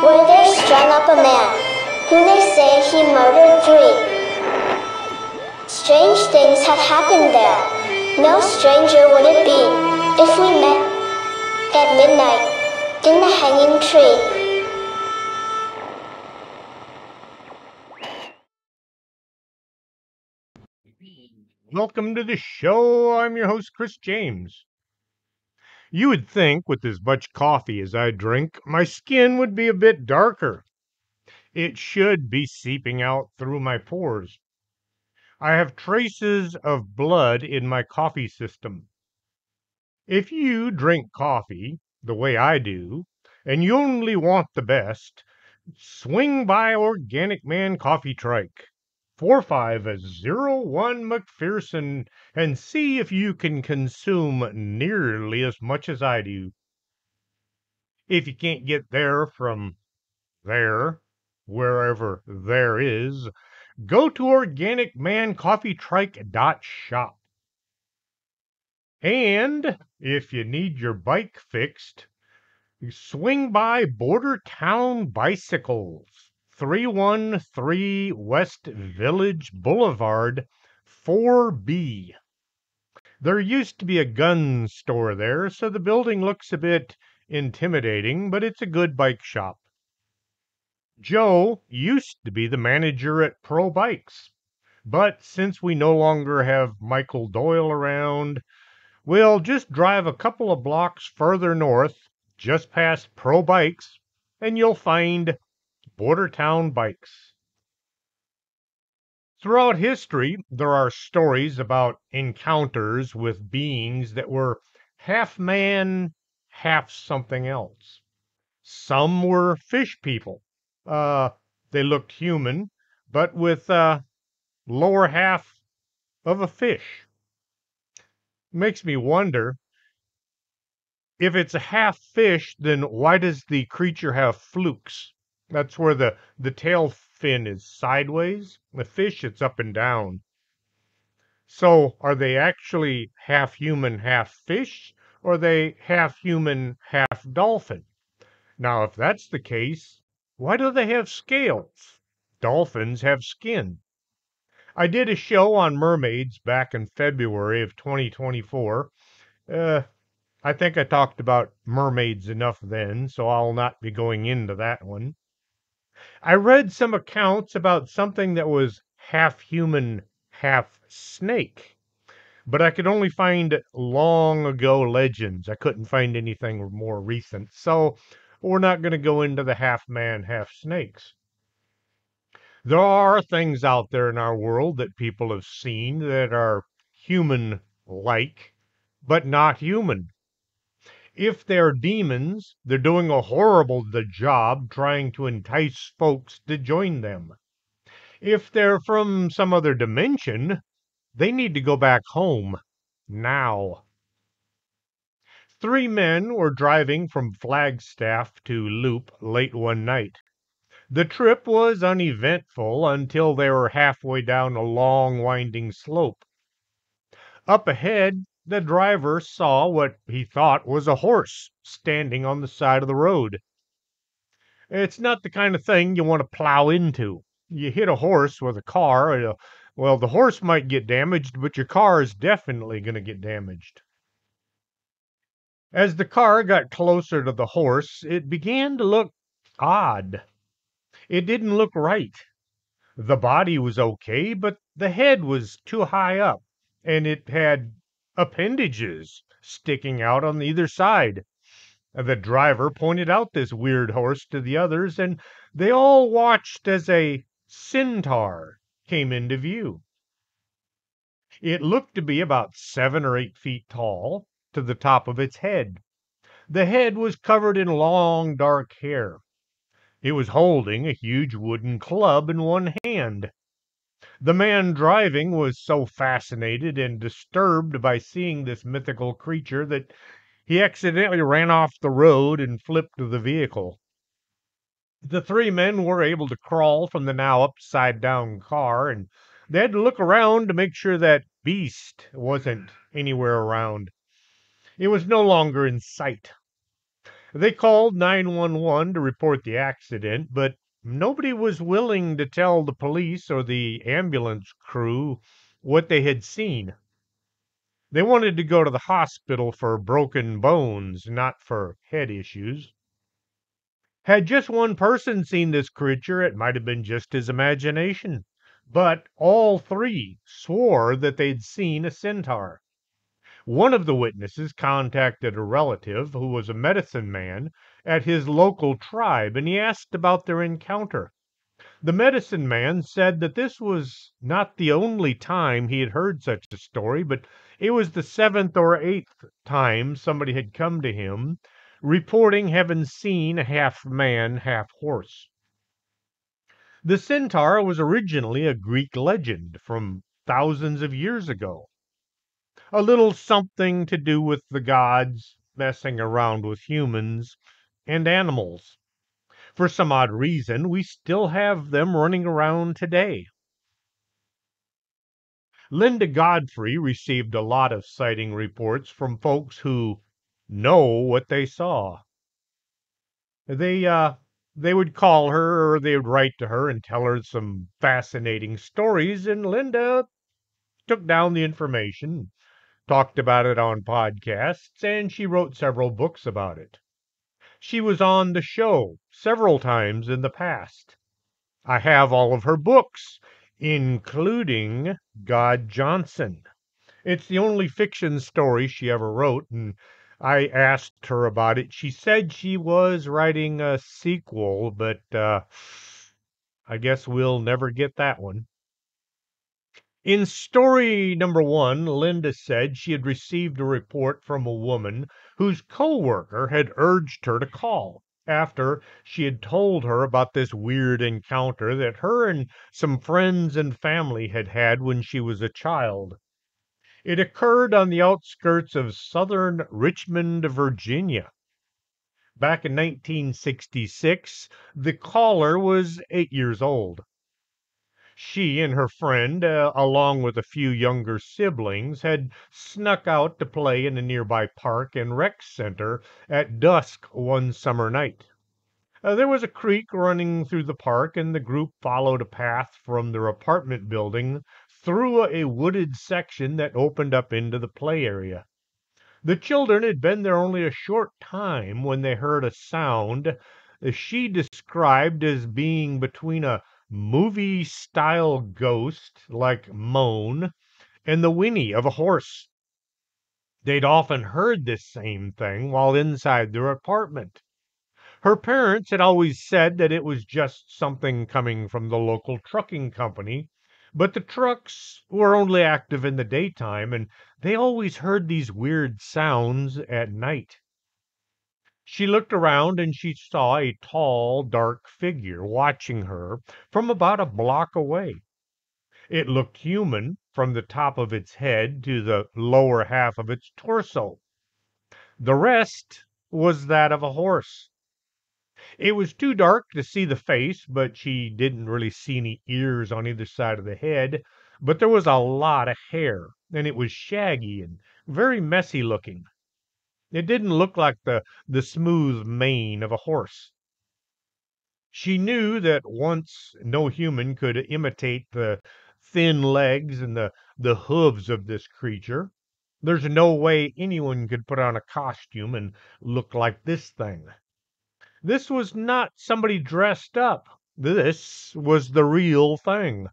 where there strung up a man, who they say he murdered 3. Strange things have happened there. No stranger would it be if we met at midnight in the hanging tree. Welcome to the show. I'm your host, Chris James. You would think, with as much coffee as I drink, my skin would be a bit darker. It should be seeping out through my pores. I have traces of blood in my coffee system. If you drink coffee the way I do, and you only want the best, swing by Organic Man Coffee Trike, 4501 McPherson, and see if you can consume nearly as much as I do. If you can't get there from there, wherever there is, go to organicmancoffeetrike.shop. And if you need your bike fixed, swing by Border Town Bicycles, 313 West Village Boulevard, 4B. There used to be a gun store there, so the building looks a bit intimidating, but it's a good bike shop. Joe used to be the manager at Pro Bikes, but since we no longer have Michael Doyle around, we'll just drive a couple of blocks further north, just past Pro Bikes, and you'll find Border Town Bikes. Throughout history, there are stories about encounters with beings that were half man, half something else. Some were fish people. They looked human, but with lower half of a fish. Makes me wonder, if it's a half fish, then why does the creature have flukes? That's where the tail fin is sideways. The fish, it's up and down. So are they actually half human, half fish? Or are they half human, half dolphin? Now, if that's the case, why do they have scales? Dolphins have skin. I did a show on mermaids back in February of 2024. I think I talked about mermaids enough then, so I'll not be going into that one. I read some accounts about something that was half human, half snake, but I could only find long ago legends. I couldn't find anything more recent, so we're not going to go into the half man, half snakes. There are things out there in our world that people have seen that are human like, but not human. If they're demons, they're doing a horrible job trying to entice folks to join them. If they're from some other dimension, they need to go back home now. 3 men were driving from Flagstaff to Loop late one night. The trip was uneventful until they were halfway down a long, winding slope. Up ahead, the driver saw what he thought was a horse standing on the side of the road. It's not the kind of thing you want to plow into. You hit a horse with a car, well, the horse might get damaged, but your car is definitely going to get damaged. As the car got closer to the horse, it began to look odd. It didn't look right. The body was okay, but the head was too high up, and it had appendages sticking out on either side. The driver pointed out this weird horse to the others, and they all watched as a centaur came into view. It looked to be about 7 or 8 feet tall to the top of its head. The head was covered in long, dark hair. It was holding a huge wooden club in one hand. The man driving was so fascinated and disturbed by seeing this mythical creature that he accidentally ran off the road and flipped the vehicle. The 3 men were able to crawl from the now upside down car, and they had to look around to make sure that beast wasn't anywhere around. It was no longer in sight. They called 911 to report the accident, but nobody was willing to tell the police or the ambulance crew what they had seen. They wanted to go to the hospital for broken bones, not for head issues. Had just one person seen this creature, it might have been just his imagination. But all three swore that they'd seen a centaur. One of the witnesses contacted a relative who was a medicine man at his local tribe, and he asked about their encounter. The medicine man said that this was not the only time he had heard such a story, but it was the seventh or eighth time somebody had come to him reporting having seen a half man, half horse. The centaur was originally a Greek legend from thousands of years ago, a little something to do with the gods messing around with humans and animals. For some odd reason, we still have them running around today. Linda Godfrey received a lot of sighting reports from folks who know what they saw. They uh they would call her or they would write to her and tell her some fascinating stories, and Linda took down the information, talked about it on podcasts, and she wrote several books about it. She was on the show several times in the past. I have all of her books, including God Johnson. It's the only fiction story she ever wrote, and I asked her about it. She said she was writing a sequel, but I guess we'll never get that one. In story number one, Linda said she had received a report from a woman whose coworker had urged her to call after she had told her about this weird encounter that her and some friends and family had had when she was a child. It occurred on the outskirts of southern Richmond, Virginia. Back in 1966, the caller was 8 years old. She and her friend, along with a few younger siblings, had snuck out to play in a nearby park and rec center at dusk one summer night. There was a creek running through the park, and the group followed a path from their apartment building through a wooded section that opened up into the play area. The children had been there only a short time when they heard a sound she described as being between a movie style ghost like moan and the whinny of a horse. They'd often heard this same thing while inside their apartment. Her parents had always said that it was just something coming from the local trucking company, but the trucks were only active in the daytime, and they always heard these weird sounds at night. She looked around and she saw a tall, dark figure watching her from about a block away. It looked human from the top of its head to the lower half of its torso. The rest was that of a horse. It was too dark to see the face, but she didn't really see any ears on either side of the head. But there was a lot of hair, and it was shaggy and very messy looking. It didn't look like the smooth mane of a horse. She knew that once no human could imitate the thin legs and the hooves of this creature. There's no way anyone could put on a costume and look like this thing. This was not somebody dressed up. This was the real thing.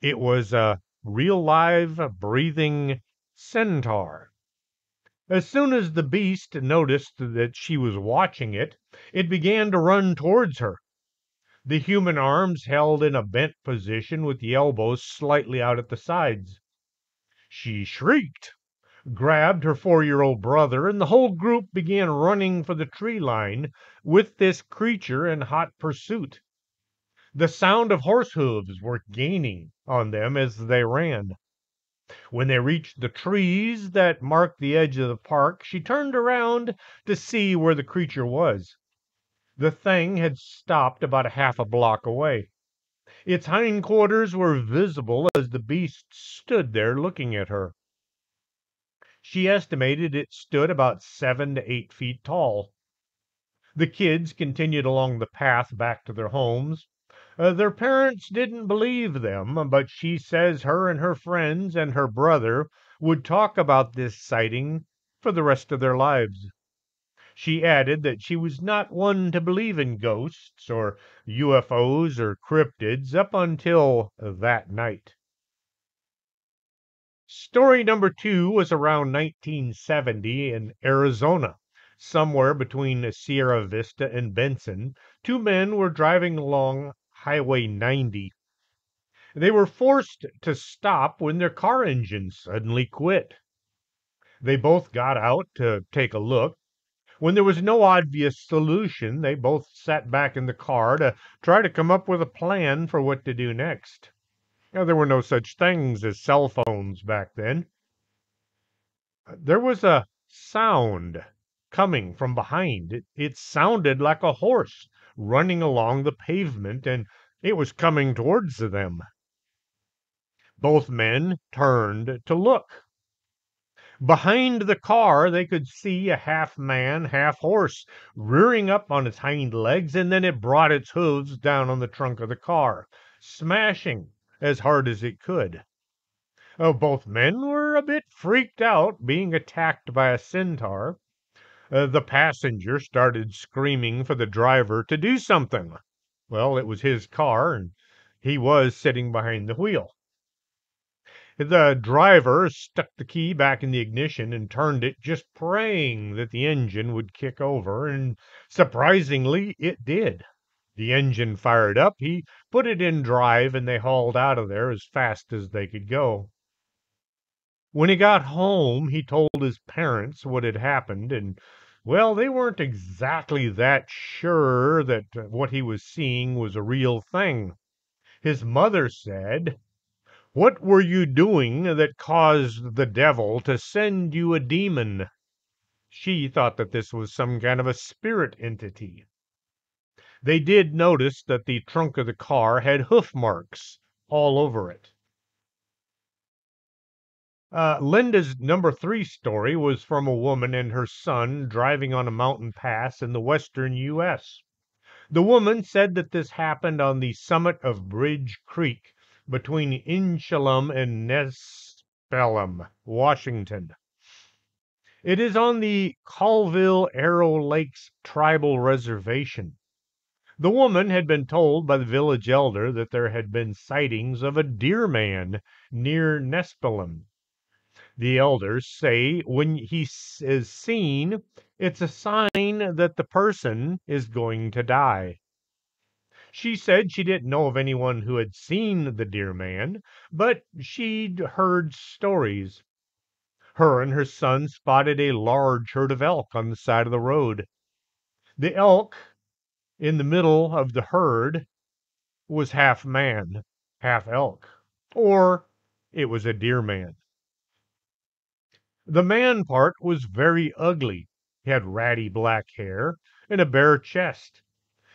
It was a real live, breathing centaur. As soon as the beast noticed that she was watching it, it began to run towards her. The human arms held in a bent position with the elbows slightly out at the sides. She shrieked, grabbed her 4-year-old brother, and the whole group began running for the tree line with this creature in hot pursuit. The sound of horse hooves were gaining on them as they ran. When they reached the trees that marked the edge of the park, she turned around to see where the creature was. The thing had stopped about a half a block away. Its hindquarters were visible as the beast stood there looking at her. She estimated it stood about 7 to 8 feet tall. The kids continued along the path back to their homes. Their parents didn't believe them, but she says her and her friends and her brother would talk about this sighting for the rest of their lives. She added that she was not one to believe in ghosts or UFOs or cryptids up until that night. Story number two was around 1970 in Arizona. Somewhere between Sierra Vista and Benson, two men were driving along Highway 90. They were forced to stop when their car engine suddenly quit. They both got out to take a look. When there was no obvious solution, they both sat back in the car to try to come up with a plan for what to do next. Now, there were no such things as cell phones back then. There was a sound coming from behind. It sounded like a horse running along the pavement, and it was coming towards them. Both men turned to look. Behind the car, they could see a half man, half horse rearing up on its hind legs, and then it brought its hooves down on the trunk of the car, smashing as hard as it could. Both men were a bit freaked out, being attacked by a centaur. The passenger started screaming for the driver to do something. Well, it was his car, and he was sitting behind the wheel. The driver stuck the key back in the ignition and turned it, just praying that the engine would kick over, and surprisingly, it did. The engine fired up, he put it in drive, and they hauled out of there as fast as they could go. When he got home, he told his parents what had happened, and well, they weren't exactly that sure that what he was seeing was a real thing. His mother said, "What were you doing that caused the devil to send you a demon?" She thought that this was some kind of a spirit entity. They did notice that the trunk of the car had hoof marks all over it. Linda's number three story was from a woman and her son driving on a mountain pass in the western U.S. The woman said that this happened on the summit of Bridge Creek between Inchalum and Nespelem, Washington. It is on the Colville Arrow Lakes Tribal Reservation. The woman had been told by the village elder that there had been sightings of a deer man near Nespelem. The elders say when he is seen, it's a sign that the person is going to die. She said she didn't know of anyone who had seen the deer man, but she'd heard stories. Her and her son spotted a large herd of elk on the side of the road. The elk in the middle of the herd was half man, half elk, or it was a deer man. The man part was very ugly. He had ratty black hair and a bare chest.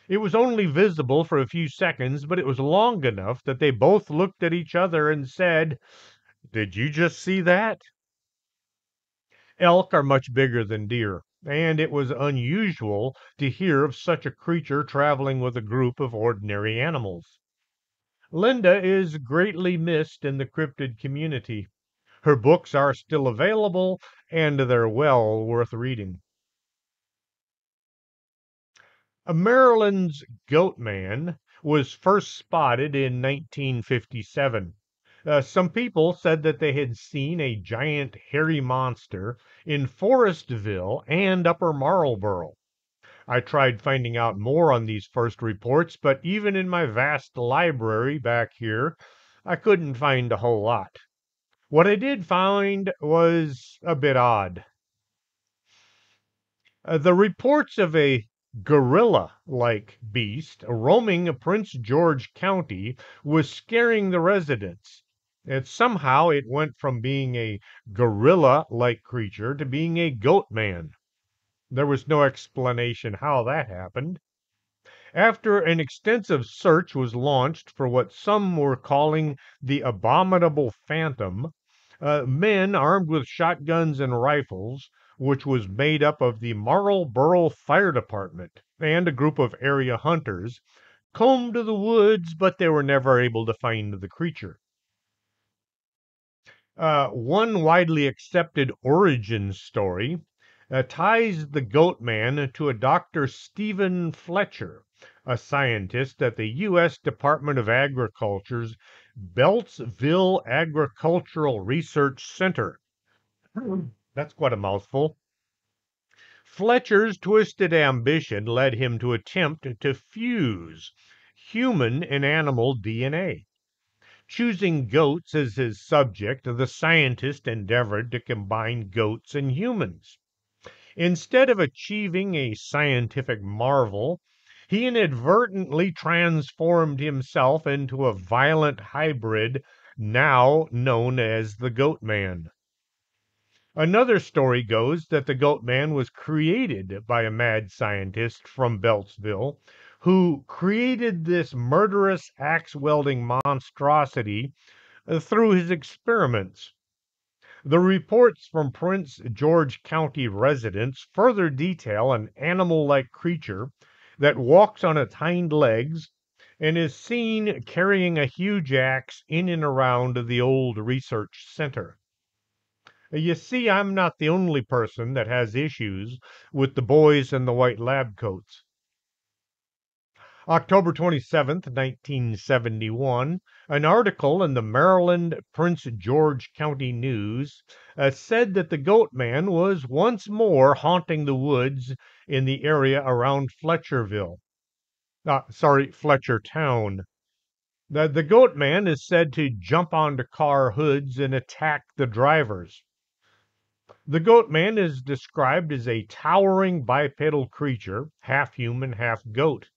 It was only visible for a few seconds, but it was long enough that they both looked at each other and said, "Did you just see that?" Elk are much bigger than deer, and it was unusual to hear of such a creature traveling with a group of ordinary animals. Linda is greatly missed in the cryptid community. Her books are still available, and they're well worth reading. Maryland's Goat Man was first spotted in 1957. Some people said that they had seen a giant hairy monster in Forestville and Upper Marlboro. I tried finding out more on these first reports, but even in my vast library back here, I couldn't find a whole lot. What I did find was a bit odd. The reports of a gorilla like beast roaming Prince George County was scaring the residents. Somehow it went from being a gorilla like creature to being a goat man. There was no explanation how that happened. After an extensive search was launched for what some were calling the abominable phantom, men armed with shotguns and rifles which was made up of the Marlborough Fire Department and a group of area hunters, combed the woods, but they were never able to find the creature. One widely accepted origin story ties the goat man to a Dr. Stephen Fletcher, a scientist at the U.S. Department of Agriculture's Beltsville Agricultural Research Center. That's quite a mouthful. Fletcher's twisted ambition led him to attempt to fuse human and animal DNA. Choosing goats as his subject, the scientist endeavored to combine goats and humans. Instead of achieving a scientific marvel, he inadvertently transformed himself into a violent hybrid now known as the Goat Man. Another story goes that the Goat Man was created by a mad scientist from Beltsville who created this murderous axe wielding monstrosity through his experiments. The reports from Prince George County residents further detail an animal like creature that walks on its hind legs and is seen carrying a huge axe in and around the old research center. You see, I'm not the only person that has issues with the boys in the white lab coats. October 27th, 1971, an article in the Maryland Prince George County News said that the Goat Man was once more haunting the woods in the area around Fletchertown. The Goat Man is said to jump onto car hoods and attack the drivers. The Goat Man is described as a towering bipedal creature, half human, half goat.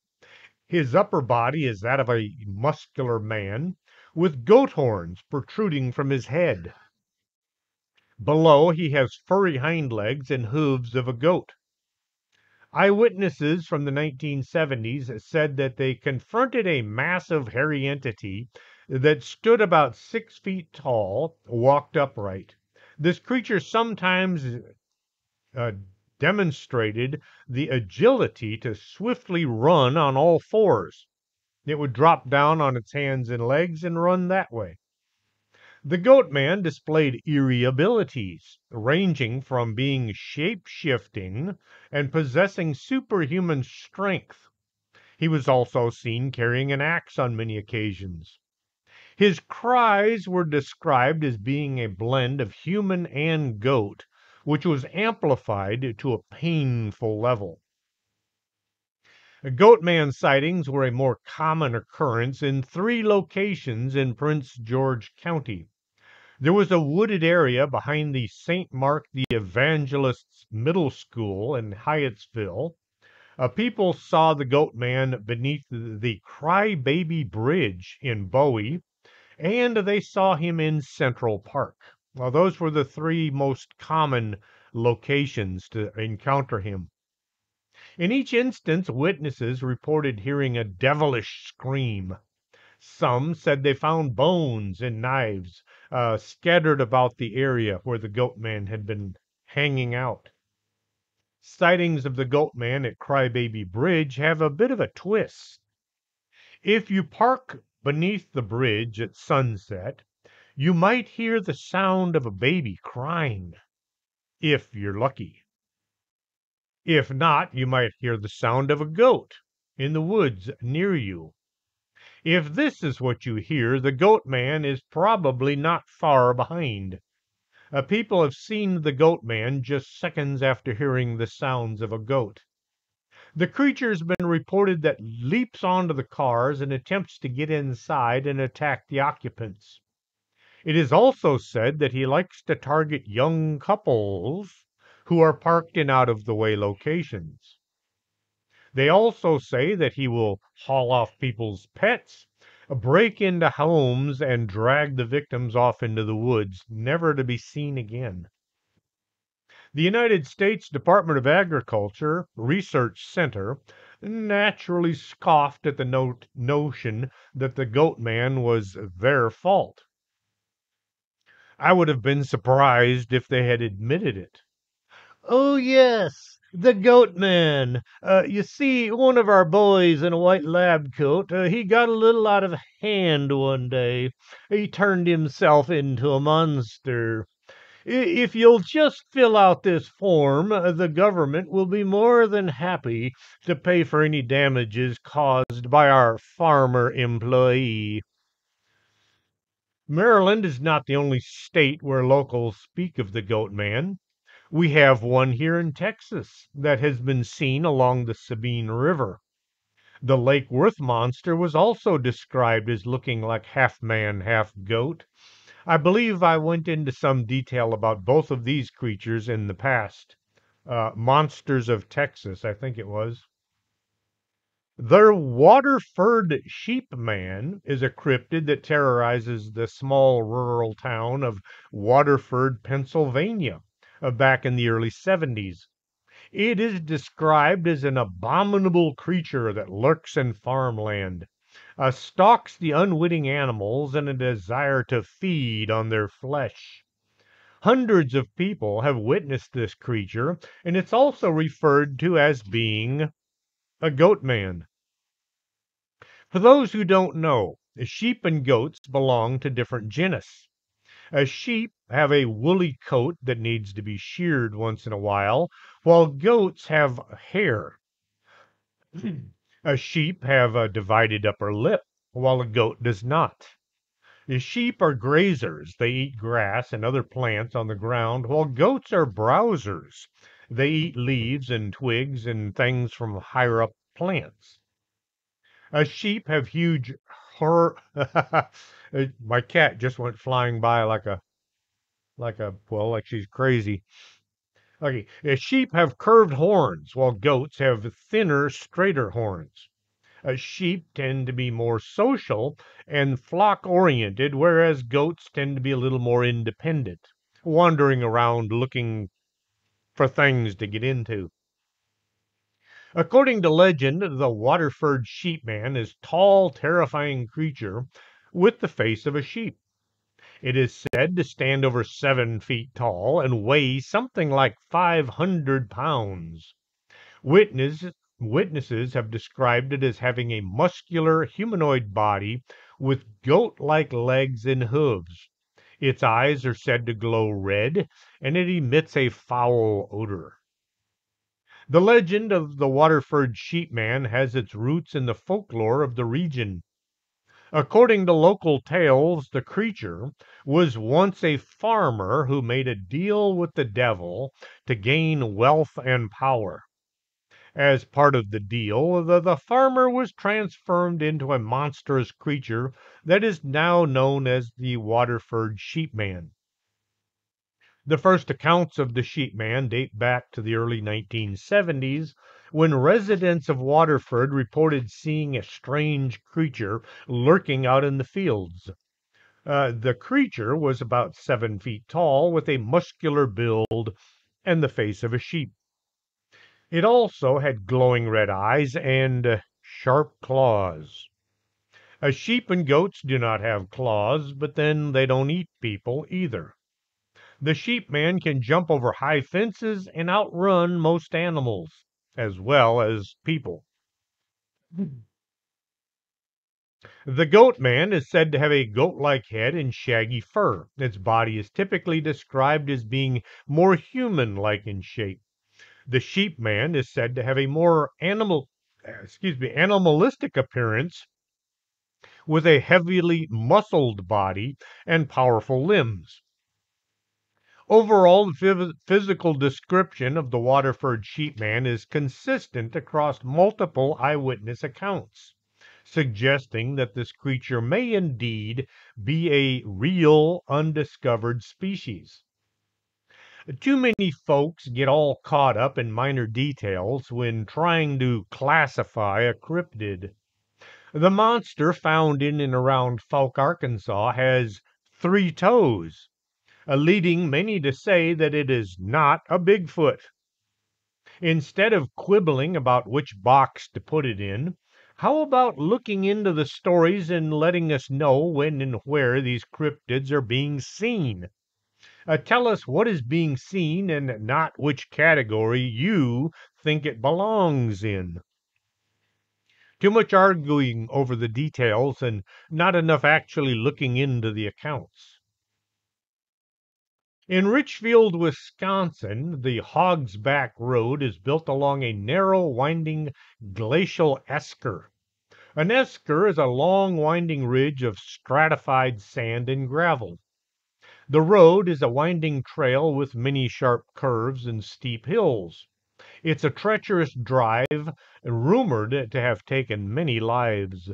His upper body is that of a muscular man, with goat horns protruding from his head. Below, he has furry hind legs and hooves of a goat. Eyewitnesses from the 1970s said that they confronted a massive hairy entity that stood about 6 feet tall, walked upright. This creature sometimes uh, demonstrated the agility to swiftly run on all fours. It would drop down on its hands and legs and run that way. The Goat Man displayed eerie abilities, ranging from being shape shifting and possessing superhuman strength. He was also seen carrying an axe on many occasions. His cries were described as being a blend of human and goat, which was amplified to a painful level. Goat Man sightings were a more common occurrence in 3 locations in Prince George County. There was a wooded area behind the St. Mark the Evangelist's Middle School in Hyattsville. People saw the Goat Man beneath the Cry Baby Bridge in Bowie, and they saw him in Central Park. Well, those were the 3 most common locations to encounter him. In each instance, witnesses reported hearing a devilish scream. Some said they found bones and knives scattered about the area where the Goat Man had been hanging out. Sightings of the Goat Man at Crybaby Bridge have a bit of a twist. If you park beneath the bridge at sunset, you might hear the sound of a baby crying, if you're lucky. If not, you might hear the sound of a goat in the woods near you. If this is what you hear, the Goat Man is probably not far behind. People have seen the Goat Man just seconds after hearing the sounds of a goat. The creature's been reported that leaps onto the cars and attempts to get inside and attack the occupants. It is also said that he likes to target young couples who are parked in out of the way locations. They also say that he will haul off people's pets, break into homes, and drag the victims off into the woods, never to be seen again. The United States Department of Agriculture Research Center naturally scoffed at the notion that the Goat Man was their fault. I would have been surprised if they had admitted it. Oh, yes, the goat man. You see, one of our boys in a white lab coat, he got a little out of hand one day. He turned himself into a monster. If you'll just fill out this form, the government will be more than happy to pay for any damages caused by our farmer employee. Maryland is not the only state where locals speak of the goat man. We have one here in Texas that has been seen along the Sabine River. The Lake Worth monster was also described as looking like half man, half goat. I believe I went into some detail about both of these creatures in the past. Monsters of Texas, I think it was. The water-furred sheep man is a cryptid that terrorizes the small rural town of Waterford, Pennsylvania, back in the early 70s. It is described as an abominable creature that lurks in farmland, stalks the unwitting animals in a desire to feed on their flesh. Hundreds of people have witnessed this creature, and it's also referred to as being a goat man. For those who don't know, sheep and goats belong to different genus. Sheep have a woolly coat that needs to be sheared once in a while goats have hair. Sheep have a divided upper lip, while a goat does not. The sheep are grazers. They eat grass and other plants on the ground, while goats are browsers. They eat leaves and twigs and things from higher up plants. Sheep have huge hor my cat just went flying by like she's crazy. Okay, sheep have curved horns, while goats have thinner, straighter horns. Sheep tend to be more social and flock oriented, whereas goats tend to be a little more independent, wandering around looking for things to get into. According to legend, the Waterford sheepman is tall, terrifying creature with the face of a sheep. It is said to stand over 7 feet tall and weigh something like 500 pounds. Witnesses have described it as having a muscular humanoid body with goat like legs and hooves. Its eyes are said to glow red, and it emits a foul odor. The legend of the Waterford sheepman has its roots in the folklore of the region. According to local tales, the creature was once a farmer who made a deal with the devil to gain wealth and power. As part of the deal, the farmer was transformed into a monstrous creature that is now known as the Waterford sheepman. The first accounts of the sheepman date back to the early 1970s when residents of Waterford reported seeing a strange creature lurking out in the fields. The creature was about 7 feet tall with a muscular build and the face of a sheep. It also had glowing red eyes and sharp claws. Sheep and goats do not have claws, but then they don't eat people either. The sheep man can jump over high fences and outrun most animals, as well as people. The goat man is said to have a goat like head and shaggy fur. Its body is typically described as being more human like in shape. The sheep man is said to have a more animalistic appearance with a heavily muscled body and powerful limbs. Overall, the physical description of the Waterford sheepman is consistent across multiple eyewitness accounts, suggesting that this creature may indeed be a real undiscovered species. Too many folks get all caught up in minor details when trying to classify a cryptid. The monster found in and around Fouke, Arkansas has 3 toes, leading many to say that it is not a Bigfoot. Instead of quibbling about which box to put it in, how about looking into the stories and letting us know when and where these cryptids are being seen? Tell us what is being seen and not which category you think it belongs in. Too much arguing over the details and not enough actually looking into the accounts. In Richfield, Wisconsin, the Hog's Back Road is built along a narrow, winding glacial esker. An esker is a long, winding ridge of stratified sand and gravel. The road is a winding trail with many sharp curves and steep hills. It's a treacherous drive, rumored to have taken many lives.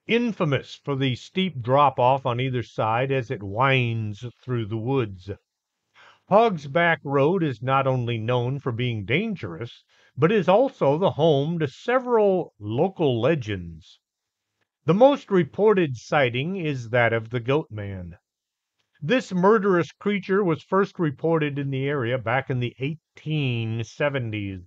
Infamous for the steep drop off on either side as it winds through the woods. Hog's Back Road is not only known for being dangerous, but is also the home to several local legends. The most reported sighting is that of the Goat Man. This murderous creature was first reported in the area back in the 1870s.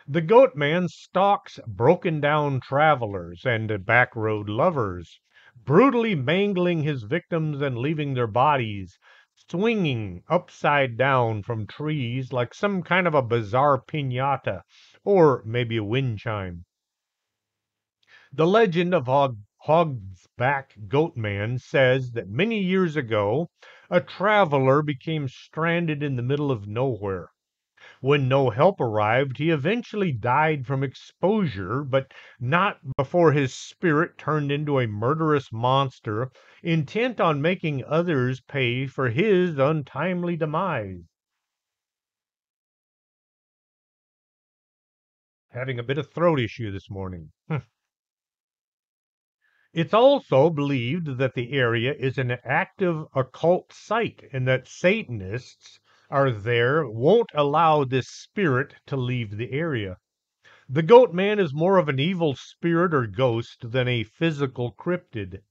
The Goat Man stalks broken down travelers and backroad lovers, brutally mangling his victims and leaving their bodies swinging upside down from trees like some kind of a bizarre piñata or maybe a wind chime. The legend of Hog's Back Goat Man says that many years ago, a traveler became stranded in the middle of nowhere. When no help arrived, he eventually died from exposure, but not before his spirit turned into a murderous monster intent on making others pay for his untimely demise. Having a bit of throat issue this morning. It's also believed that the area is an active occult site and that Satanists are there, won't allow this spirit to leave the area. The Goat Man is more of an evil spirit or ghost than a physical cryptid.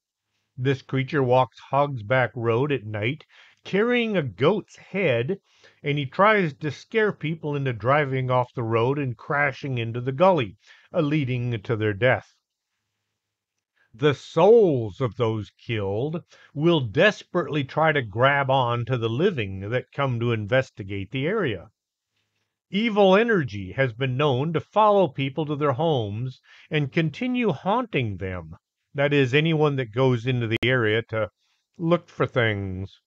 This creature walks Hog's Back Road at night, carrying a goat's head, and he tries to scare people into driving off the road and crashing into the gully, leading to their death. The souls of those killed will desperately try to grab on to the living that come to investigate the area. Evil energy has been known to follow people to their homes and continue haunting them. That is, anyone that goes into the area to look for things.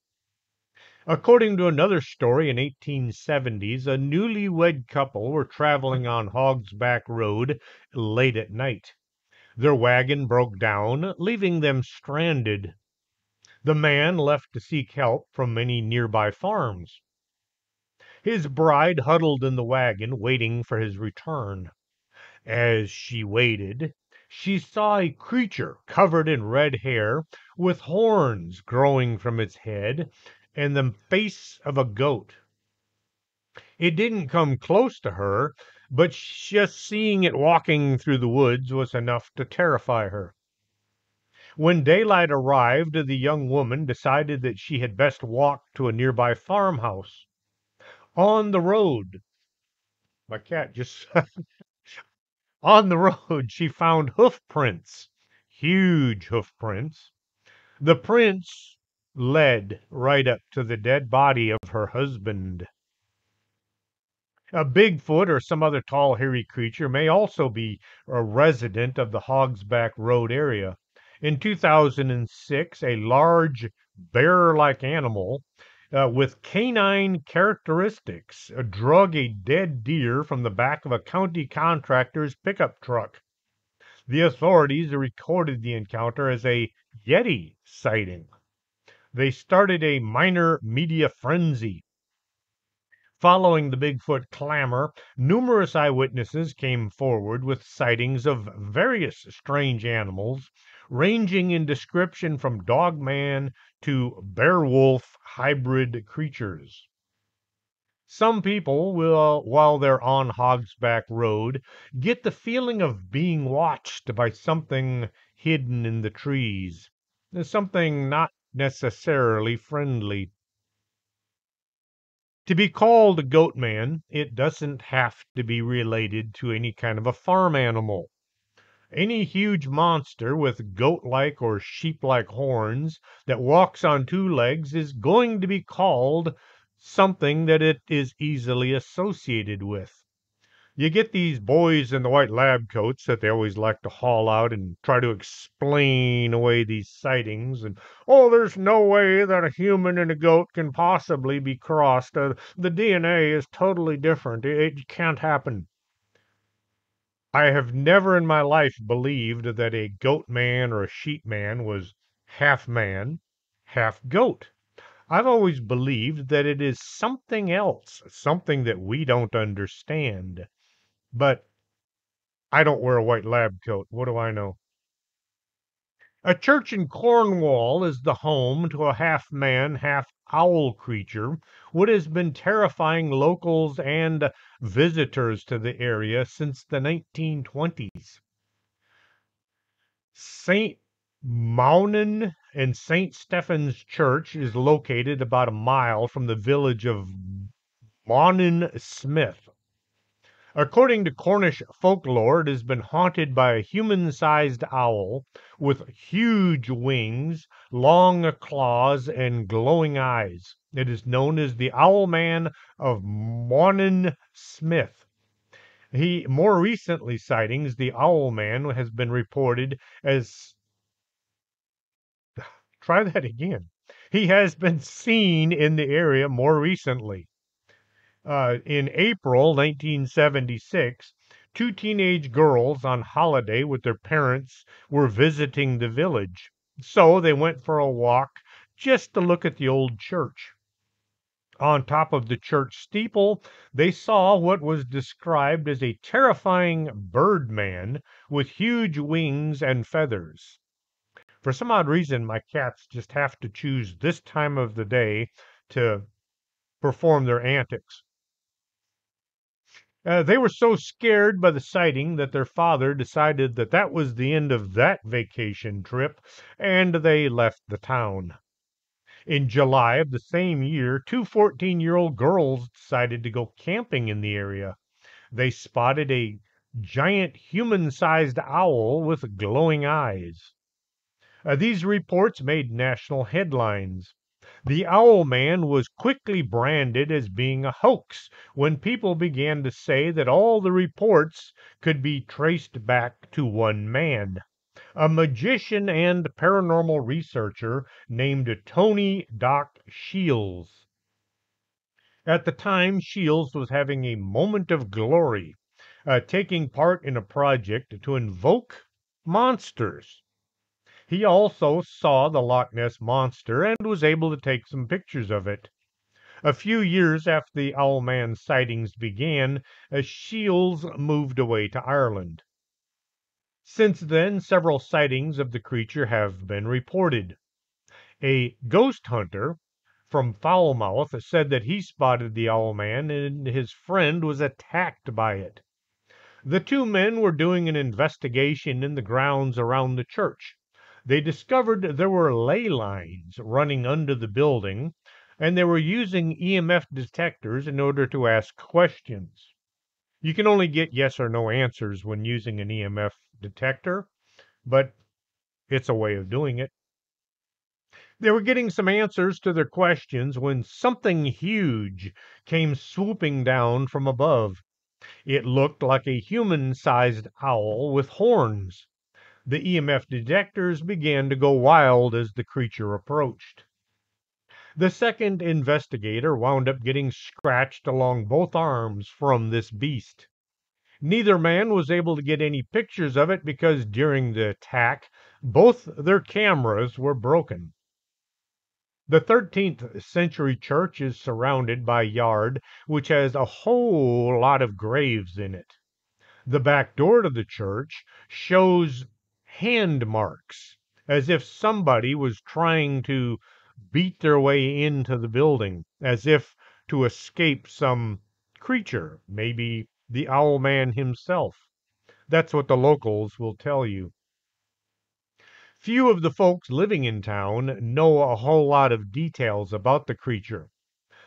According to another story in 1870s, a newlywed couple were traveling on Hog's Back Road late at night. Their wagon broke down, leaving them stranded. The man left to seek help from many nearby farms. His bride huddled in the wagon, waiting for his return. As she waited, she saw a creature covered in red hair, with horns growing from its head, and the face of a goat. It didn't come close to her, but just seeing it walking through the woods was enough to terrify her. When daylight arrived, the young woman decided that she had best walk to a nearby farmhouse. On the road, my cat just on the road, she found hoof prints, huge hoof prints. The prints led right up to the dead body of her husband. A Bigfoot or some other tall, hairy creature may also be a resident of the Hogs Back Road area. In 2006, a large bear-like animal with canine characteristics drug a dead deer from the back of a county contractor's pickup truck. The authorities recorded the encounter as a Yeti sighting. They started a minor media frenzy. Following the Bigfoot clamor, numerous eyewitnesses came forward with sightings of various strange animals, ranging in description from dogman to bear-wolf hybrid creatures. Some people will, while they're on Hog's Back Road, get the feeling of being watched by something hidden in the trees, something not necessarily friendly. To be called a goat man, it doesn't have to be related to any kind of a farm animal. Any huge monster with goat like or sheep like horns that walks on two legs is going to be called something that it is easily associated with. You get these boys in the white lab coats that they always like to haul out and try to explain away these sightings. And, oh, there's no way that a human and a goat can possibly be crossed. The DNA is totally different. It can't happen. I have never in my life believed that a goat man or a sheep man was half man, half goat. I've always believed that it is something else, something that we don't understand. But I don't wear a white lab coat. What do I know? A church in Cornwall is the home to a half man, half owl creature, what has been terrifying locals and visitors to the area since the 1920s. St. Maunan and St. Stephen's Church is located about a mile from the village of Maunan Smith. According to Cornish folklore, it has been haunted by a human-sized owl with huge wings, long claws, and glowing eyes. It is known as the Owl Man of Maunan Smith. More recently sightings, the Owl Man has been reported as try that again. He has been seen in the area more recently. In April 1976, two teenage girls on holiday with their parents were visiting the village. So they went for a walk just to look at the old church. On top of the church steeple, they saw what was described as a terrifying bird man with huge wings and feathers. For some odd reason, my cats just have to choose this time of the day to perform their antics. They were so scared by the sighting that their father decided that that was the end of that vacation trip, and they left the town. In July of the same year, two 14-year-old girls decided to go camping in the area. They spotted a giant human-sized owl with glowing eyes. These reports made national headlines. The Owl Man was quickly branded as being a hoax when people began to say that all the reports could be traced back to one man, a magician and paranormal researcher named Tony Doc Shields. At the time, Shields was having a moment of glory, taking part in a project to invoke monsters. He also saw the Loch Ness Monster and was able to take some pictures of it. A few years after the Owlman sightings began, Shields moved away to Ireland. Since then, several sightings of the creature have been reported. A ghost hunter from Foulmouth said that he spotted the Owlman and his friend was attacked by it. The two men were doing an investigation in the grounds around the church. They discovered there were ley lines running under the building, and they were using EMF detectors in order to ask questions. You can only get yes or no answers when using an EMF detector, but it's a way of doing it. They were getting some answers to their questions when something huge came swooping down from above. It looked like a human-sized owl with horns. The EMF detectors began to go wild as the creature approached. The second investigator wound up getting scratched along both arms from this beast. Neither man was able to get any pictures of it because during the attack, both their cameras were broken. The 13th century church is surrounded by a yard which has a whole lot of graves in it. The back door to the church shows hand marks, as if somebody was trying to beat their way into the building, as if to escape some creature, maybe the Owl Man himself. That's what the locals will tell you. Few of the folks living in town know a whole lot of details about the creature.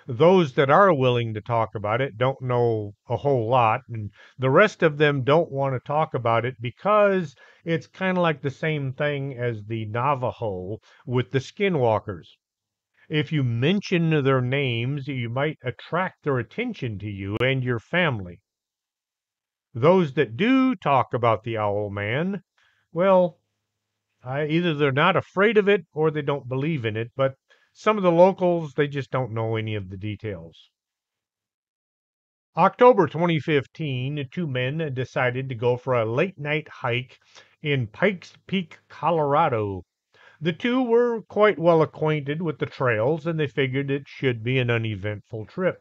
Those that are willing to talk about it don't know a whole lot, and the rest of them don't want to talk about it because it's kind of like the same thing as the Navajo with the skinwalkers. If you mention their names, you might attract their attention to you and your family. Those that do talk about the Owl Man, well, either they're not afraid of it or they don't believe in it, but some of the locals, they just don't know any of the details. October 2015, two men decided to go for a late night hike in Pikes Peak, Colorado. The two were quite well acquainted with the trails and they figured it should be an uneventful trip.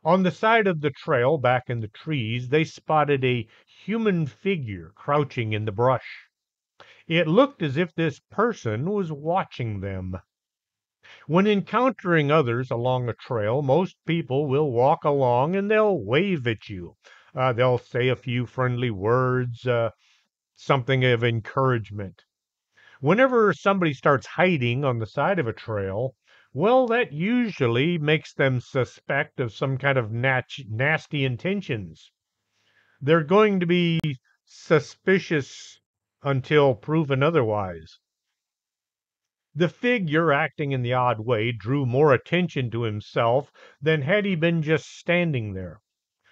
On the side of the trail, back in the trees, they spotted a human figure crouching in the brush. It looked as if this person was watching them. When encountering others along a trail, most people will walk along and they'll wave at you. They'll say a few friendly words, something of encouragement. Whenever somebody starts hiding on the side of a trail, well, that usually makes them suspect of some kind of nasty intentions. They're going to be suspicious until proven otherwise. The figure, acting in the odd way, drew more attention to himself than had he been just standing there.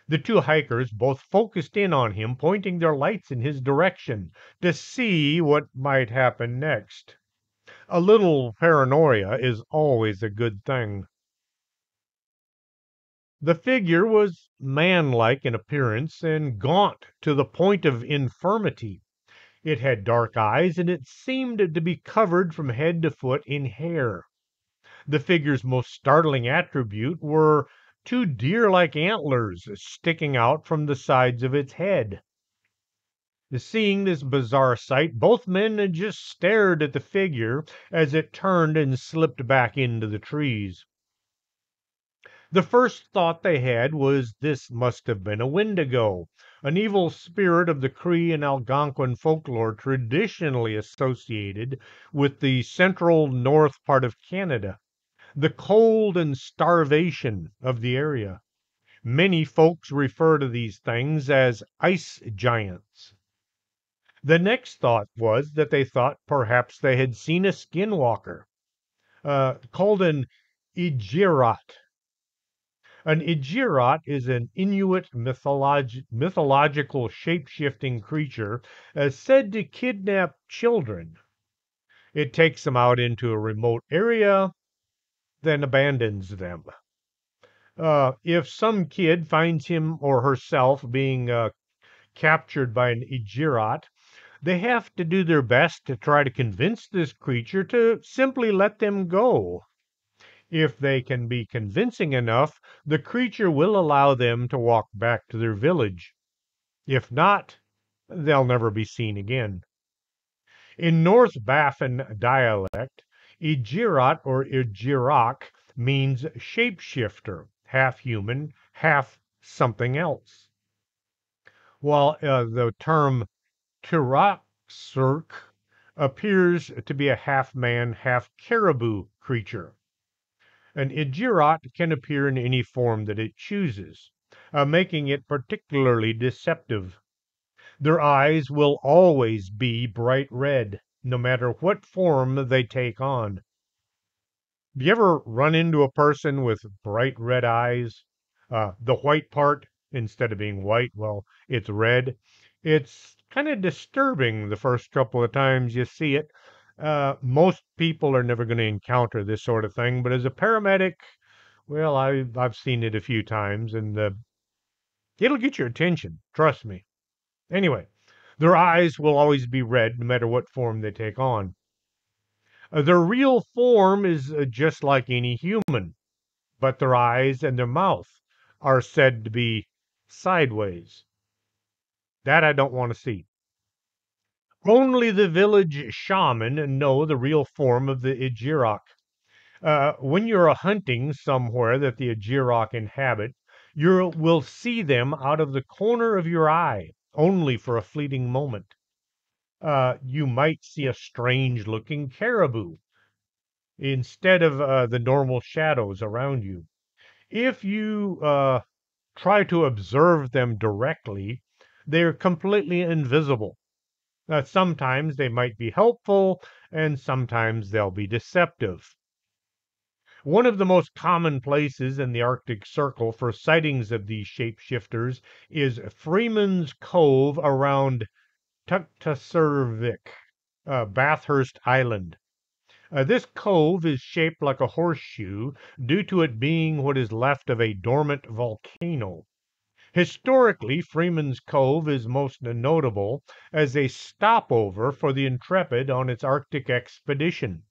The two hikers both focused in on him, pointing their lights in his direction to see what might happen next. A little paranoia is always a good thing. The figure was man-like in appearance and gaunt to the point of infirmity. It had dark eyes and it seemed to be covered from head to foot in hair. The figure's most startling attribute were two deer-like antlers sticking out from the sides of its head. Seeing this bizarre sight, both men just stared at the figure as it turned and slipped back into the trees. The first thought they had was this must have been a Wendigo, an evil spirit of the Cree and Algonquin folklore traditionally associated with the central north part of Canada, the cold and starvation of the area. Many folks refer to these things as ice giants. The next thought was that they thought perhaps they had seen a skinwalker, called an Ijirat. An Ijirat is an Inuit mythological shape-shifting creature said to kidnap children. It takes them out into a remote area, then abandons them. If some kid finds him or herself being captured by an Ijirat, they have to do their best to try to convince this creature to simply let them go. If they can be convincing enough, the creature will allow them to walk back to their village. If not, they'll never be seen again. In North Baffin dialect, Ijirat or Ijirak means shapeshifter, half human, half something else, while the term Tiraksirk appears to be a half man, half caribou creature. An Ijirat can appear in any form that it chooses, making it particularly deceptive. Their eyes will always be bright red, no matter what form they take on. Have you ever run into a person with bright red eyes? The white part, instead of being white, well, it's red. It's kind of disturbing the first couple of times you see it. Most people are never going to encounter this sort of thing, but as a paramedic, well, I've seen it a few times, and it'll get your attention. Trust me. Anyway, their eyes will always be red, no matter what form they take on. Their real form is just like any human, but their eyes and their mouth are said to be sideways. That I don't want to see. Only the village shaman know the real form of the Ijirok. When you're hunting somewhere that the Ijirok inhabit, you will see them out of the corner of your eye, only for a fleeting moment. You might see a strange looking caribou. instead of the normal shadows around you. If you try to observe them directly, they're completely invisible. Sometimes they might be helpful, and sometimes they'll be deceptive. One of the most common places in the Arctic Circle for sightings of these shapeshifters is Freeman's Cove around Tuktaservik, Bathurst Island. This cove is shaped like a horseshoe due to it being what is left of a dormant volcano. Historically, Freeman's Cove is most notable as a stopover for the Intrepid on its Arctic expedition.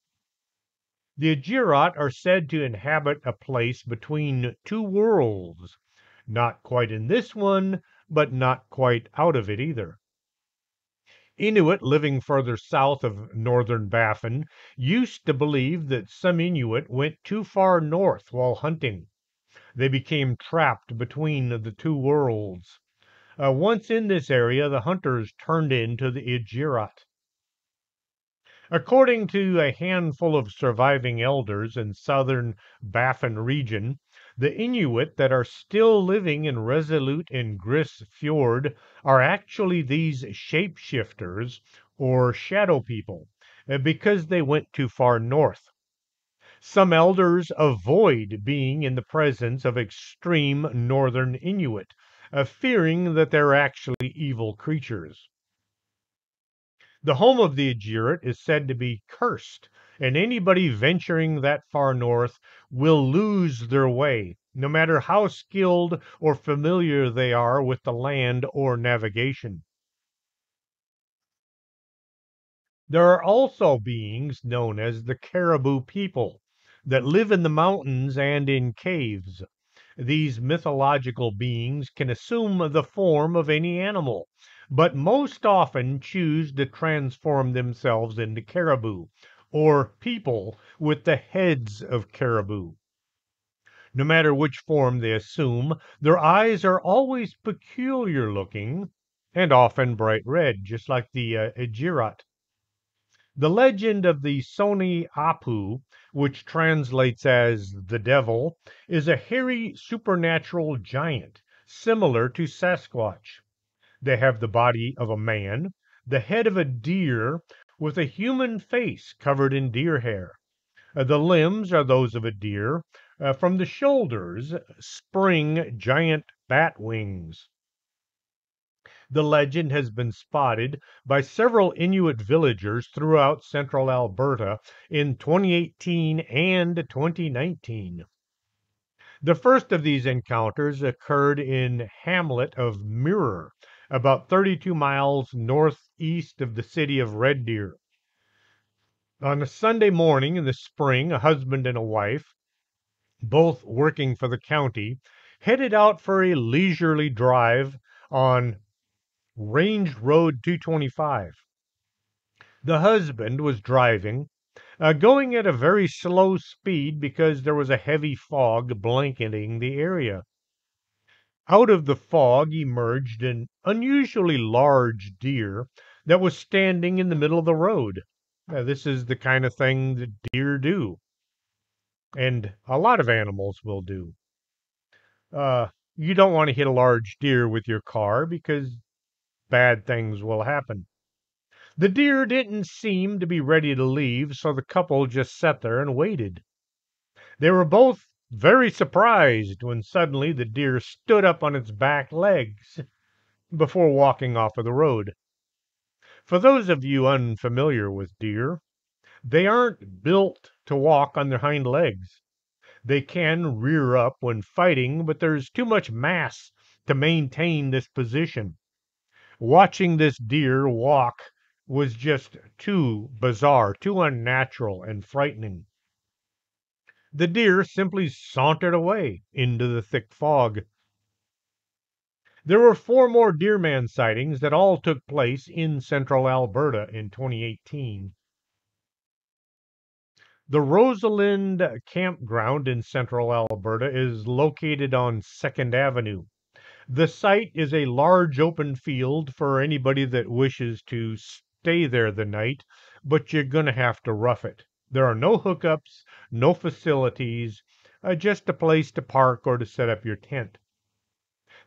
The Agirat are said to inhabit a place between two worlds, not quite in this one, but not quite out of it either. Inuit living further south of northern Baffin used to believe that some Inuit went too far north while hunting. They became trapped between the two worlds. Once in this area, the hunters turned into the Igirat. According to a handful of surviving elders in southern Baffin region, the Inuit that are still living in Resolute and Gris Fjord are actually these shapeshifters or shadow people because they went too far north. Some elders avoid being in the presence of extreme northern Inuit, fearing that they're actually evil creatures. The home of the Agirat is said to be cursed, and anybody venturing that far north will lose their way, no matter how skilled or familiar they are with the land or navigation. There are also beings known as the Caribou people that live in the mountains and in caves. These mythological beings can assume the form of any animal, but most often choose to transform themselves into caribou, or people with the heads of caribou. No matter which form they assume, their eyes are always peculiar looking and often bright red, just like the Agirat. The legend of the Soni Apu, which translates as the devil, is a hairy supernatural giant, similar to Sasquatch. They have the body of a man, the head of a deer, with a human face covered in deer hair. The limbs are those of a deer. From the shoulders spring giant bat wings. The legend has been spotted by several Inuit villagers throughout central Alberta in 2018 and 2019. The first of these encounters occurred in hamlet of Mirror, about 32 miles northeast of the city of Red Deer. On a Sunday morning in the spring, a husband and a wife, both working for the county, headed out for a leisurely drive on Range Road 225. The husband was driving, going at a very slow speed because there was a heavy fog blanketing the area. Out of the fog emerged an unusually large deer that was standing in the middle of the road. This is the kind of thing that deer do, and a lot of animals will do. You don't want to hit a large deer with your car because bad things will happen. The deer didn't seem to be ready to leave, so the couple just sat there and waited. They were both very surprised when suddenly the deer stood up on its back legs before walking off of the road. For those of you unfamiliar with deer, they aren't built to walk on their hind legs. They can rear up when fighting, but there's too much mass to maintain this position. Watching this deer walk was just too bizarre, too unnatural and frightening. The deer simply sauntered away into the thick fog. There were four more deer man sightings that all took place in central Alberta in 2018. The Rosalind Campground in central Alberta is located on 2nd Avenue. The site is a large open field for anybody that wishes to stay there the night, but you're going to have to rough it. There are no hookups, no facilities, just a place to park or to set up your tent.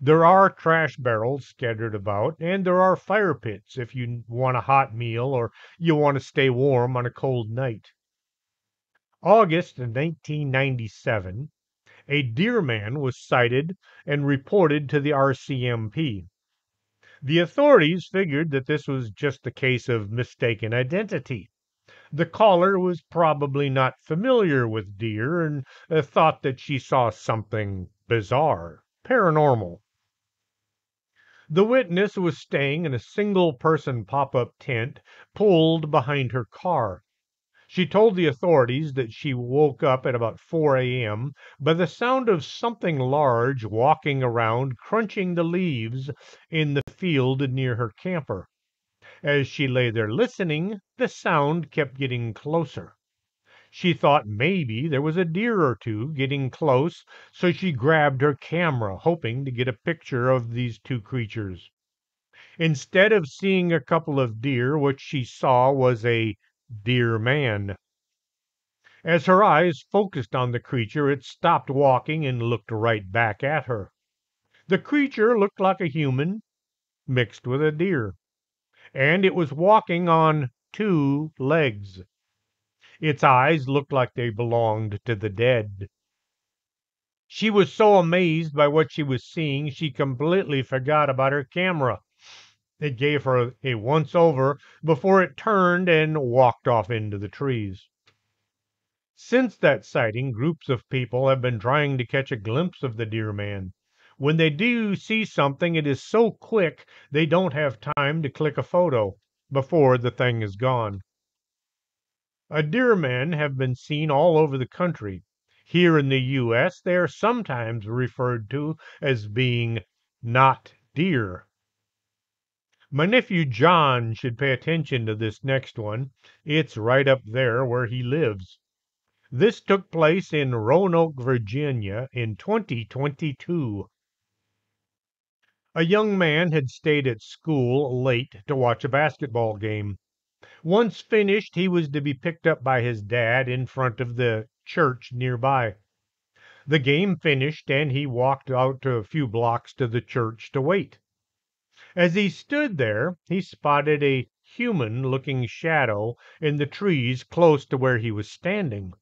There are trash barrels scattered about, and there are fire pits if you want a hot meal or you want to stay warm on a cold night. August 1997, a deer man was sighted and reported to the RCMP. The authorities figured that this was just a case of mistaken identity. The caller was probably not familiar with deer and thought that she saw something bizarre, paranormal. The witness was staying in a single person pop up tent pulled behind her car. She told the authorities that she woke up at about 4 a.m. by the sound of something large walking around, crunching the leaves in the field near her camper. As she lay there listening, the sound kept getting closer. She thought maybe there was a deer or two getting close, so she grabbed her camera, hoping to get a picture of these two creatures. Instead of seeing a couple of deer, what she saw was a deer man. As her eyes focused on the creature, it stopped walking and looked right back at her. The creature looked like a human mixed with a deer, and it was walking on two legs. Its eyes looked like they belonged to the dead. She was so amazed by what she was seeing, she completely forgot about her camera. It gave her a once over before it turned and walked off into the trees. Since that sighting, groups of people have been trying to catch a glimpse of the deer man. When they do see something, it is so quick they don't have time to click a photo before the thing is gone. Deer men have been seen all over the country. Here in the U.S., they are sometimes referred to as being not deer. My nephew John should pay attention to this next one. It's right up there where he lives. This took place in Roanoke, Virginia in 2022. A young man had stayed at school late to watch a basketball game. Once finished, he was to be picked up by his dad in front of the church nearby. The game finished, and he walked out a few blocks to the church to wait. As he stood there, he spotted a human-looking shadow in the trees close to where he was standing.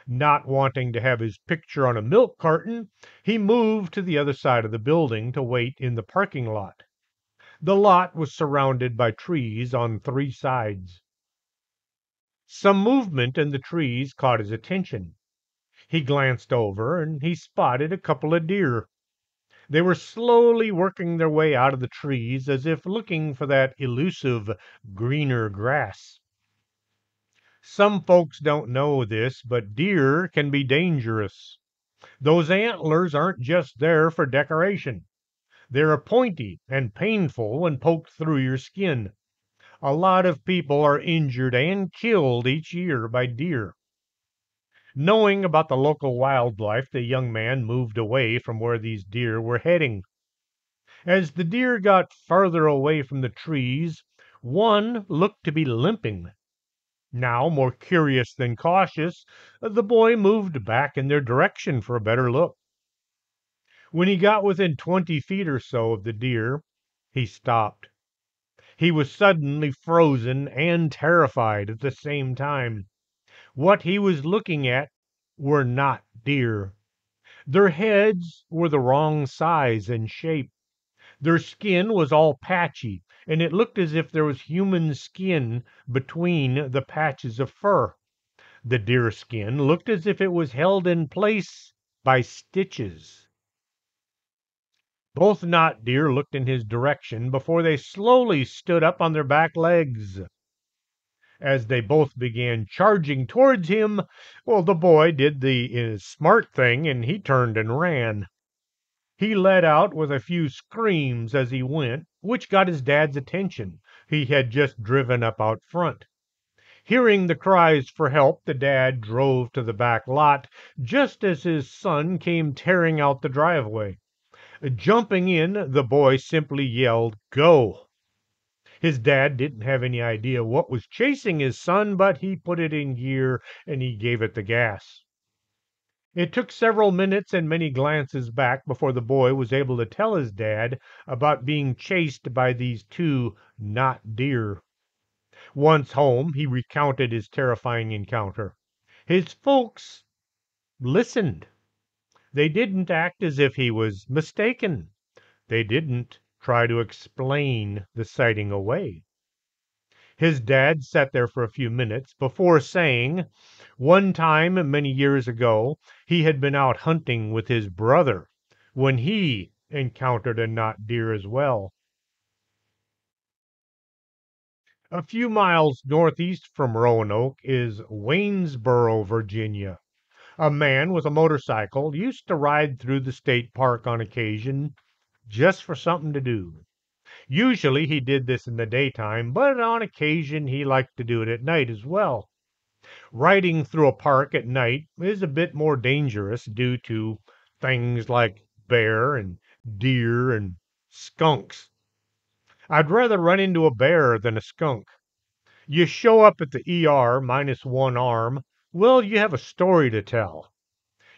Not wanting to have his picture on a milk carton, he moved to the other side of the building to wait in the parking lot. The lot was surrounded by trees on three sides. Some movement in the trees caught his attention. He glanced over and he spotted a couple of deer. They were slowly working their way out of the trees as if looking for that elusive greener grass. Some folks don't know this, but deer can be dangerous. Those antlers aren't just there for decoration. They're pointy and painful when poked through your skin. A lot of people are injured and killed each year by deer. Knowing about the local wildlife, the young man moved away from where these deer were heading. As the deer got farther away from the trees, one looked to be limping. Now, more curious than cautious, the boy moved back in their direction for a better look. When he got within 20 feet or so of the deer, he stopped. He was suddenly frozen and terrified at the same time. What he was looking at were not deer. Their heads were the wrong size and shape. Their skin was all patchy, and it looked as if there was human skin between the patches of fur. The deer skin looked as if it was held in place by stitches. Both not deer looked in his direction before they slowly stood up on their back legs. As they both began charging towards him, well, the boy did the smart thing and he turned and ran. He let out with a few screams as he went, which got his dad's attention. He had just driven up out front. Hearing the cries for help, the dad drove to the back lot just as his son came tearing out the driveway. Jumping in, the boy simply yelled, "Go!" His dad didn't have any idea what was chasing his son, but he put it in gear and he gave it the gas. It took several minutes and many glances back before the boy was able to tell his dad about being chased by these two not deer. Once home, he recounted his terrifying encounter. His folks listened. They didn't act as if he was mistaken. They didn't try to explain the sighting away. His dad sat there for a few minutes before saying, one time many years ago, he had been out hunting with his brother when he encountered a knot deer as well. A few miles northeast from Roanoke is Waynesboro, Virginia. A man with a motorcycle used to ride through the state park on occasion just for something to do. Usually he did this in the daytime, but on occasion he liked to do it at night as well. Riding through a park at night is a bit more dangerous due to things like bear and deer and skunks. I'd rather run into a bear than a skunk. You show up at the ER minus one arm, well, you have a story to tell.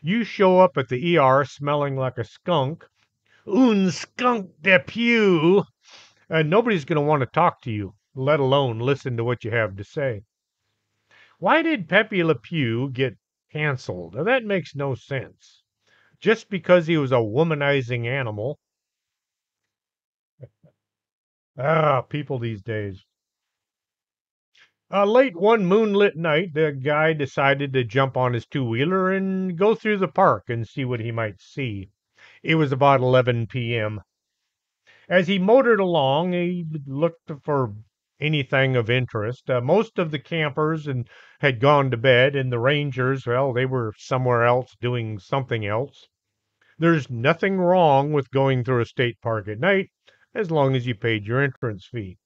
You show up at the ER smelling like a skunk, un skunk de pew, and nobody's going to want to talk to you, let alone listen to what you have to say. Why did Pepe Le Pew get canceled? Now, that makes no sense. Just because he was a womanizing animal. People these days. Late one moonlit night, the guy decided to jump on his two-wheeler and go through the park and see what he might see. It was about 11 p.m. As he motored along, he looked for anything of interest. Most of the campers had gone to bed, and the rangers, well, they were somewhere else doing something else. There's nothing wrong with going through a state park at night as long as you paid your entrance fee.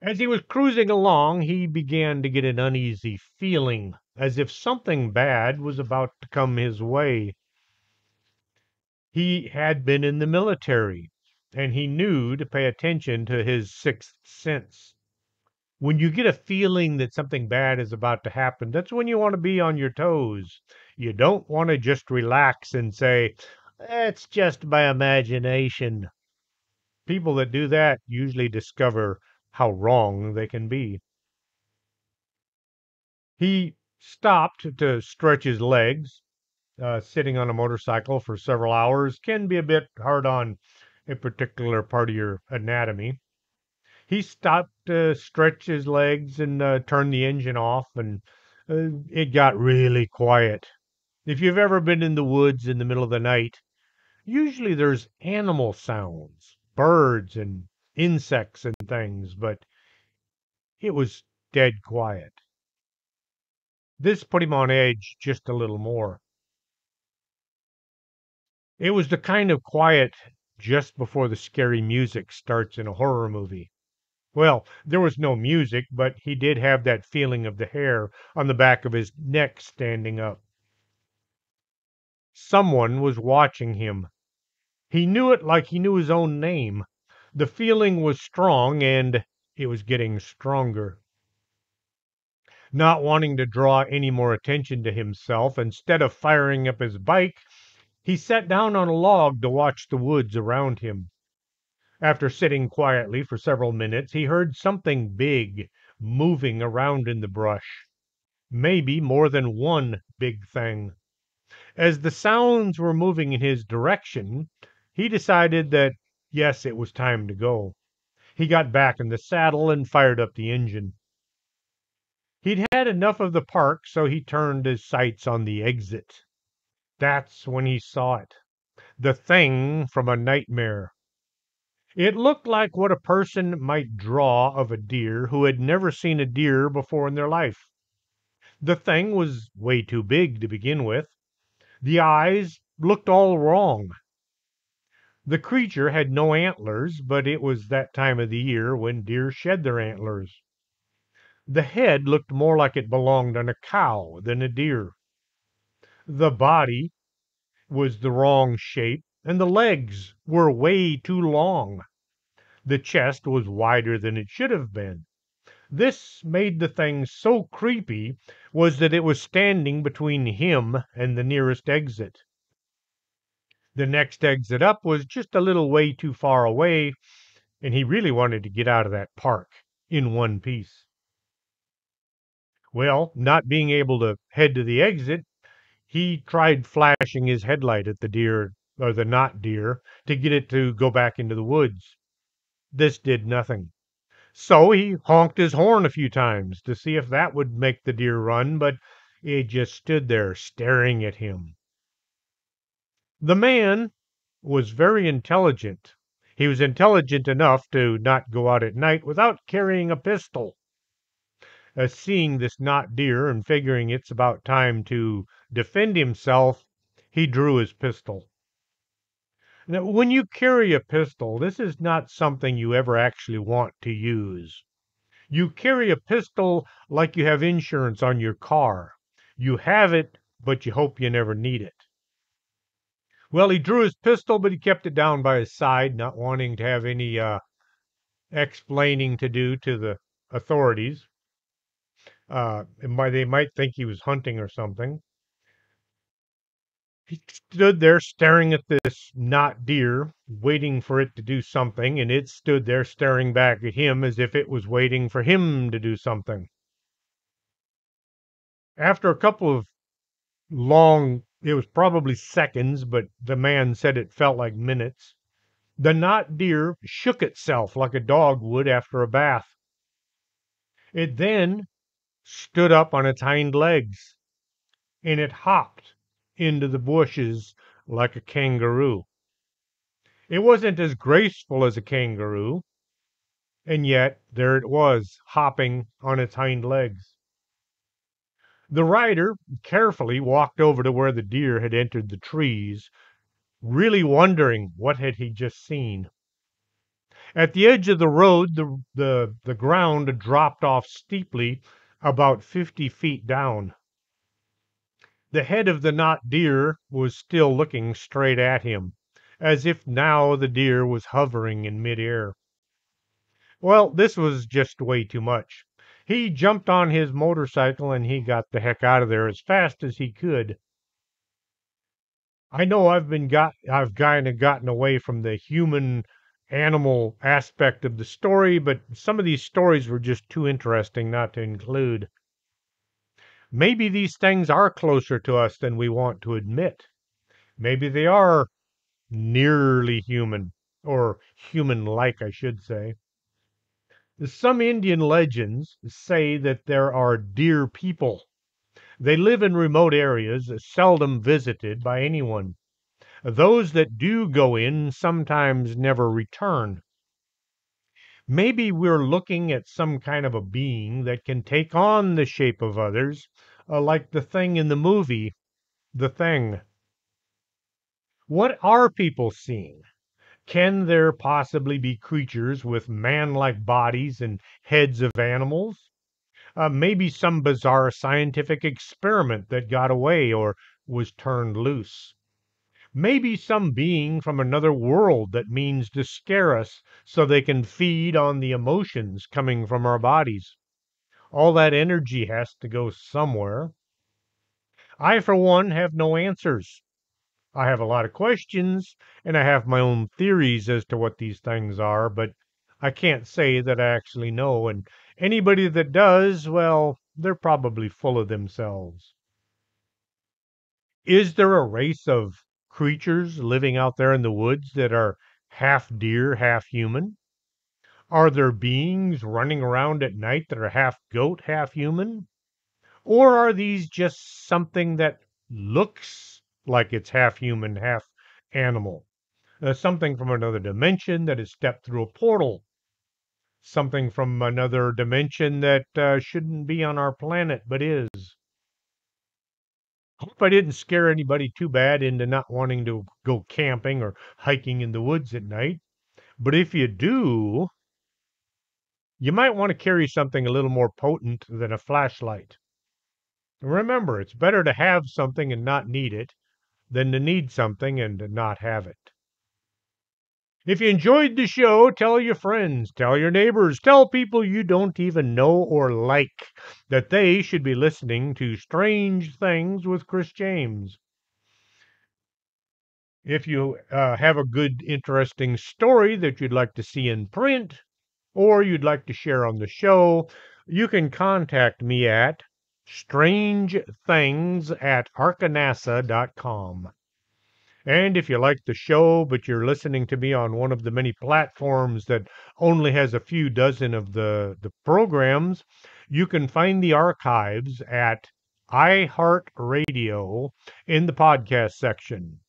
As he was cruising along, he began to get an uneasy feeling, as if something bad was about to come his way. He had been in the military, and he knew to pay attention to his sixth sense. When you get a feeling that something bad is about to happen, that's when you want to be on your toes. You don't want to just relax and say, it's just my imagination. People that do that usually discover how wrong they can be. He stopped to stretch his legs. Sitting on a motorcycle for several hours can be a bit hard on a particular part of your anatomy. He stopped to stretch his legs and turn the engine off, and it got really quiet. If you've ever been in the woods in the middle of the night, usually there's animal sounds, birds and insects and things, but it was dead quiet. This put him on edge just a little more. It was the kind of quiet just before the scary music starts in a horror movie. Well, there was no music, but he did have that feeling of the hair on the back of his neck standing up. Someone was watching him. He knew it like he knew his own name. The feeling was strong, and it was getting stronger. Not wanting to draw any more attention to himself, instead of firing up his bike, he sat down on a log to watch the woods around him. After sitting quietly for several minutes, he heard something big moving around in the brush. Maybe more than one big thing. As the sounds were moving in his direction, he decided that, yes, it was time to go. He got back in the saddle and fired up the engine. He'd had enough of the park, so he turned his sights on the exit. That's when he saw it. The thing from a nightmare. It looked like what a person might draw of a deer who had never seen a deer before in their life. The thing was way too big to begin with. The eyes looked all wrong. The creature had no antlers, but it was that time of the year when deer shed their antlers. The head looked more like it belonged on a cow than a deer. The body was the wrong shape, and the legs were way too long. The chest was wider than it should have been. This made the thing so creepy was that it was standing between him and the nearest exit. The next exit up was just a little way too far away, and he really wanted to get out of that park in one piece. Well, not being able to head to the exit, he tried flashing his headlight at the deer, or the not deer, to get it to go back into the woods. This did nothing. So he honked his horn a few times to see if that would make the deer run, but it just stood there staring at him. The man was very intelligent. He was intelligent enough to not go out at night without carrying a pistol. Seeing this not deer and figuring it's about time to defend himself, he drew his pistol. Now, when you carry a pistol, this is not something you ever actually want to use. You carry a pistol like you have insurance on your car. You have it, but you hope you never need it. Well, he drew his pistol, but he kept it down by his side, not wanting to have any explaining to do to the authorities. They might think he was hunting or something. He stood there staring at this not deer, waiting for it to do something, and it stood there staring back at him as if it was waiting for him to do something. After a couple of it was probably seconds, but the man said it felt like minutes, the not deer shook itself like a dog would after a bath. It then stood up on its hind legs, and it hopped into the bushes like a kangaroo. It wasn't as graceful as a kangaroo, and yet there it was, hopping on its hind legs. The rider carefully walked over to where the deer had entered the trees, really wondering what had he just seen. At the edge of the road, the ground dropped off steeply about 50 feet down. The head of the not deer was still looking straight at him, as if now the deer was hovering in midair. Well, this was just way too much. He jumped on his motorcycle and he got the heck out of there as fast as he could. I know I've kind of gotten away from the human animal aspect of the story, but some of these stories were just too interesting not to include. Maybe these things are closer to us than we want to admit. Maybe they are nearly human, or human-like, I should say. Some Indian legends say that there are deer people. They live in remote areas, seldom visited by anyone. Those that do go in sometimes never return. Maybe we're looking at some kind of a being that can take on the shape of others, like the thing in the movie, The Thing. What are people seeing? Can there possibly be creatures with man-like bodies and heads of animals? Maybe some bizarre scientific experiment that got away or was turned loose. Maybe some being from another world that means to scare us so they can feed on the emotions coming from our bodies. All that energy has to go somewhere. I, for one, have no answers. I have a lot of questions, and I have my own theories as to what these things are, but I can't say that I actually know, and anybody that does, well, they're probably full of themselves. Is there a race of creatures living out there in the woods that are half deer, half human? Are there beings running around at night that are half goat, half human? Or are these just something that looks like it's half human, half animal? Something from another dimension that has stepped through a portal? Something from another dimension that shouldn't be on our planet but is? Hope I didn't scare anybody too bad into not wanting to go camping or hiking in the woods at night. But if you do, you might want to carry something a little more potent than a flashlight. Remember, it's better to have something and not need it than to need something and not have it. If you enjoyed the show, tell your friends, tell your neighbors, tell people you don't even know or like that they should be listening to Strange Things with Chris James. If you have a good, interesting story that you'd like to see in print or you'd like to share on the show, you can contact me at strangethings@arkanasa.com. And if you like the show, but you're listening to me on one of the many platforms that only has a few dozen of the programs, you can find the archives at iHeartRadio in the podcast section.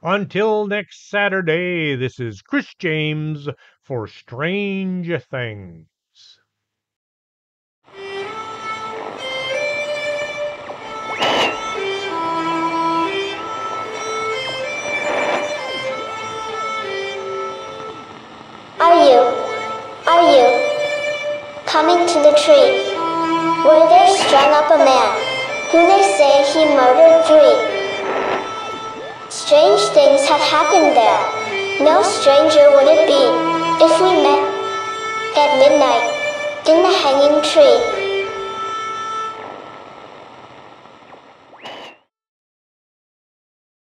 Until next Saturday, this is Chris James for Strange Things. Are you coming to the tree where there's strung up a man who they say he murdered 3? Strange things have happened there. No stranger would it be if we met at midnight in the hanging tree.